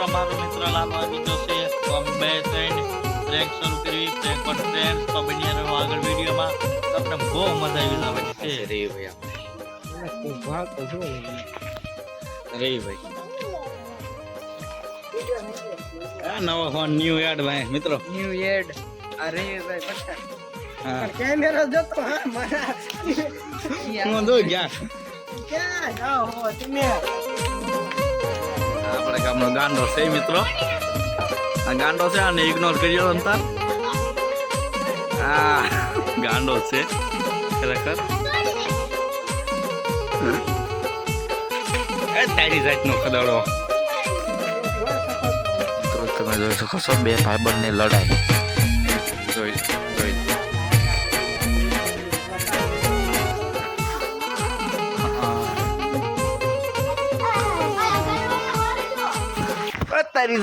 અમારો મિત્ર લાલો આવી ગયો છે તો અમે બે થઈને પ્રેન્ક શરૂ કરવી પ્રેન્ક પર ફ્રેન્ડ તો બની રહ્યો આગળ વિડીયોમાં તમને બહુ મજા આવી જવાની છે રે ભાઈ આપણે ભાગ તો જો રે ભાઈ આ નવો ફોન ન્યુ એડ ભાઈ મિત્રો ન્યુ એડ અરે ભાઈ પટકન હા કેમેરા જોતો હા મારા હું દો ગયા ક્યાં જાઓ હો તમે આપણે ગામનો ગાંડો છે મિત્રો આ ગાંડો છે આને ઇગ્નોર કર્યો અંતર આ ગાંડો છે ખરેખર એ તારી જાતનો ખદાડો મિત્રો તમે જોઈ શકો છો બે ભાઈબંધની લડાઈ જોઈ તારી